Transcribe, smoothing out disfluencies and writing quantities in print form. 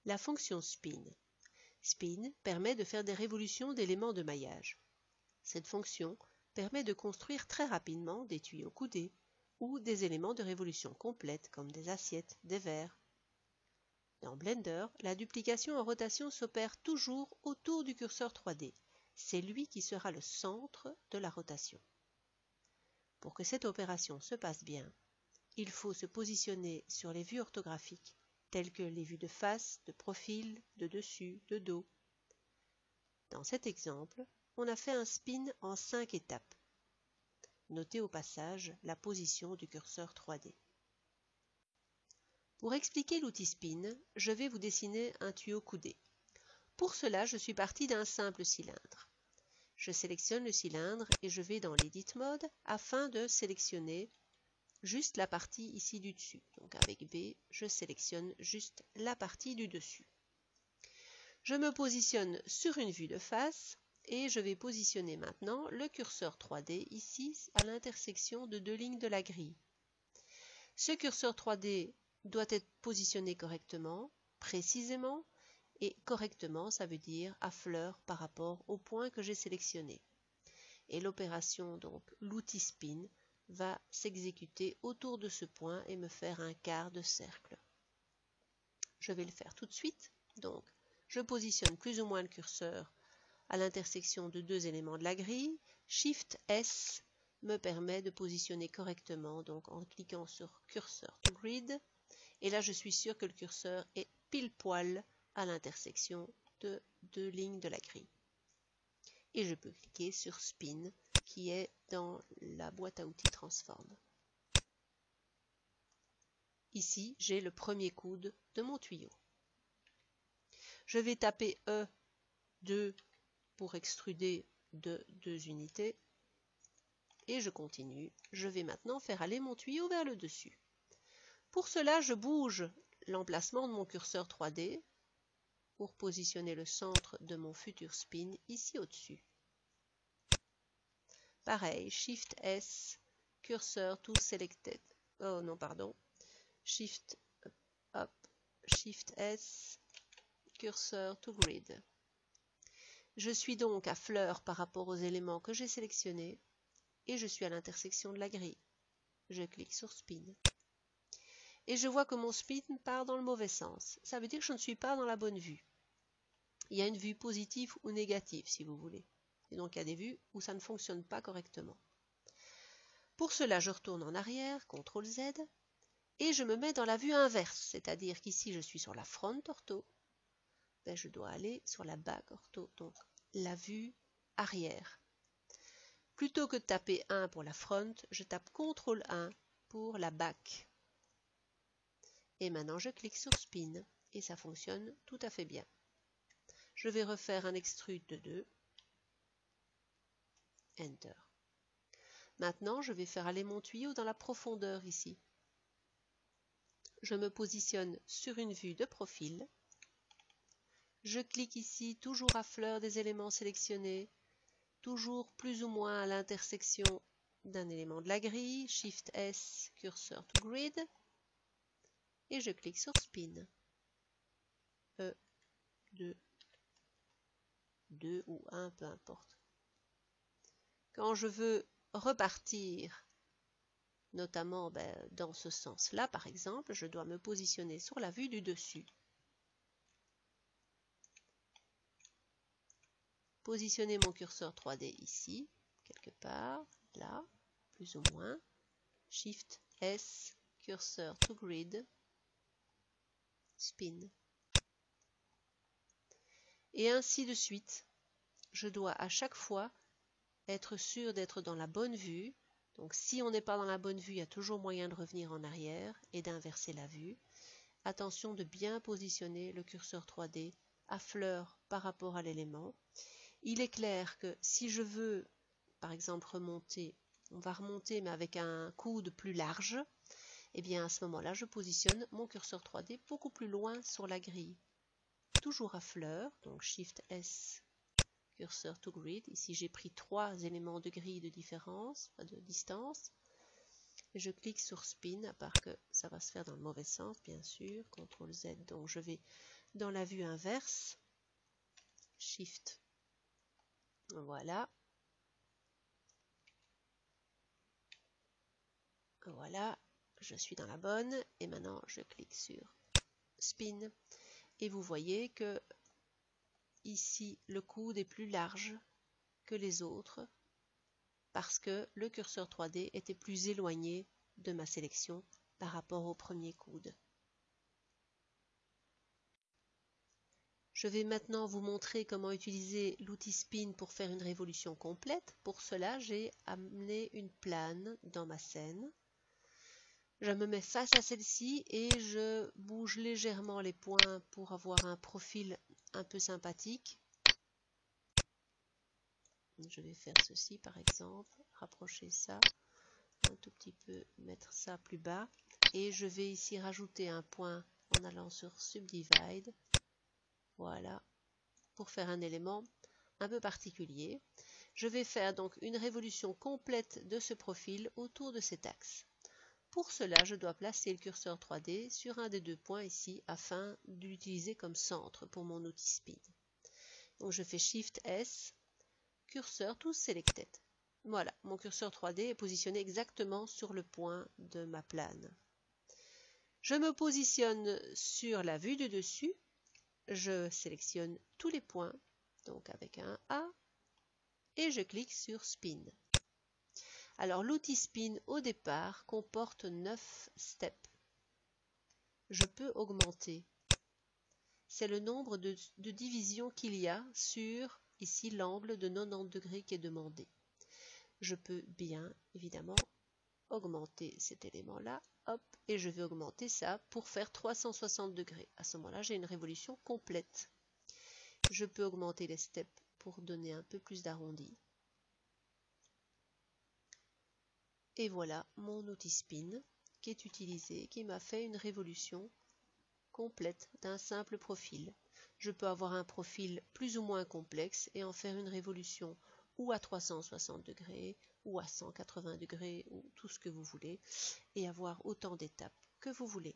la fonction spin. Spin permet de faire des révolutions d'éléments de maillage. Cette fonction permet de construire très rapidement des tuyaux coudés ou des éléments de révolution complètes comme des assiettes, des verres. Dans Blender, la duplication en rotation s'opère toujours autour du curseur 3D. C'est lui qui sera le centre de la rotation. Pour que cette opération se passe bien, il faut se positionner sur les vues orthographiques, telles que les vues de face, de profil, de dessus, de dos. Dans cet exemple, on a fait un spin en 5 étapes. Notez au passage la position du curseur 3D. Pour expliquer l'outil spin, je vais vous dessiner un tuyau coudé. Pour cela, je suis parti d'un simple cylindre. Je sélectionne le cylindre et je vais dans l'Edit Mode afin de sélectionner juste la partie ici du dessus. Donc avec B, je sélectionne juste la partie du dessus. Je me positionne sur une vue de face et je vais positionner maintenant le curseur 3D ici à l'intersection de deux lignes de la grille. Ce curseur 3D doit être positionné correctement, précisément, et correctement, ça veut dire à fleur par rapport au point que j'ai sélectionné. Et l'opération, donc l'outil spin, va s'exécuter autour de ce point et me faire un quart de cercle. Je vais le faire tout de suite. Donc, je positionne plus ou moins le curseur à l'intersection de deux éléments de la grille. Shift S me permet de positionner correctement, donc en cliquant sur Cursor to Grid. Et là, je suis sûr que le curseur est pile poil à l'intersection de deux lignes de la grille. Et je peux cliquer sur Spin, qui est dans la boîte à outils Transform. Ici, j'ai le premier coude de mon tuyau. Je vais taper E2 pour extruder de 2 unités. Et je continue. Je vais maintenant faire aller mon tuyau vers le dessus. Pour cela, je bouge l'emplacement de mon curseur 3D pour positionner le centre de mon futur spin ici au-dessus. Pareil, Shift S, Cursor to Selected. Oh non, pardon. Shift S, Cursor to Grid. Je suis donc à fleur par rapport aux éléments que j'ai sélectionnés et je suis à l'intersection de la grille. Je clique sur Spin. Et je vois que mon spin part dans le mauvais sens. Ça veut dire que je ne suis pas dans la bonne vue. Il y a une vue positive ou négative, si vous voulez. Et donc, il y a des vues où ça ne fonctionne pas correctement. Pour cela, je retourne en arrière, CTRL Z, et je me mets dans la vue inverse, c'est-à-dire qu'ici, je suis sur la front ortho. Ben, je dois aller sur la back ortho, donc la vue arrière. Plutôt que de taper 1 pour la front, je tape CTRL 1 pour la back. Et maintenant, je clique sur Spin et ça fonctionne tout à fait bien. Je vais refaire un extrude de 2. Enter. Maintenant, je vais faire aller mon tuyau dans la profondeur ici. Je me positionne sur une vue de profil. Je clique ici, toujours à fleur des éléments sélectionnés, toujours plus ou moins à l'intersection d'un élément de la grille. Shift S, Cursor to Grid. Et je clique sur Spin. E, 2 ou 1, peu importe. Quand je veux repartir, notamment dans ce sens-là, par exemple, je dois me positionner sur la vue du dessus. Positionner mon curseur 3D ici, quelque part, là, plus ou moins. Shift S, Cursor to Grid, Spin. Et ainsi de suite. Je dois à chaque fois être sûr d'être dans la bonne vue. Donc si on n'est pas dans la bonne vue, il y a toujours moyen de revenir en arrière et d'inverser la vue. Attention de bien positionner le curseur 3D à fleur par rapport à l'élément. Il est clair que si je veux, par exemple, remonter, on va remonter mais avec un coude plus large, et bien à ce moment-là, je positionne mon curseur 3D beaucoup plus loin sur la grille. Toujours à fleur, donc Shift S, Cursor to Grid. Ici, j'ai pris 3 éléments de grille de différence, de distance. Et je clique sur Spin, à part que ça va se faire dans le mauvais sens, bien sûr. CTRL Z, donc je vais dans la vue inverse, Shift, voilà. Voilà, je suis dans la bonne et maintenant je clique sur Spin et vous voyez que ici le coude est plus large que les autres parce que le curseur 3D était plus éloigné de ma sélection par rapport au premier coude. Je vais maintenant vous montrer comment utiliser l'outil Spin pour faire une révolution complète. Pour cela, j'ai amené une plane dans ma scène. Je me mets face à celle-ci et je bouge légèrement les points pour avoir un profil un peu sympathique. Je vais faire ceci par exemple, rapprocher ça un tout petit peu, mettre ça plus bas. Et je vais ici rajouter un point en allant sur Subdivide. Voilà, pour faire un élément un peu particulier. Je vais faire donc une révolution complète de ce profil autour de cet axe. Pour cela, je dois placer le curseur 3D sur un des deux points ici afin de l'utiliser comme centre pour mon outil Spin. Donc je fais Shift S, curseur to selected. Voilà, mon curseur 3D est positionné exactement sur le point de ma plane. Je me positionne sur la vue de dessus. Je sélectionne tous les points, donc avec un A, et je clique sur Spin. Alors l'outil Spin au départ comporte 9 steps. Je peux augmenter. C'est le nombre de divisions qu'il y a sur, ici, l'angle de 90 degrés qui est demandé. Je peux bien, évidemment, augmenter cet élément-là, hop, et je vais augmenter ça pour faire 360 degrés. À ce moment-là, j'ai une révolution complète. Je peux augmenter les steps pour donner un peu plus d'arrondi. Et voilà mon outil Spin qui est utilisé, qui m'a fait une révolution complète d'un simple profil. Je peux avoir un profil plus ou moins complexe et en faire une révolution ou à 360 degrés ou à 180 degrés ou tout ce que vous voulez et avoir autant d'étapes que vous voulez.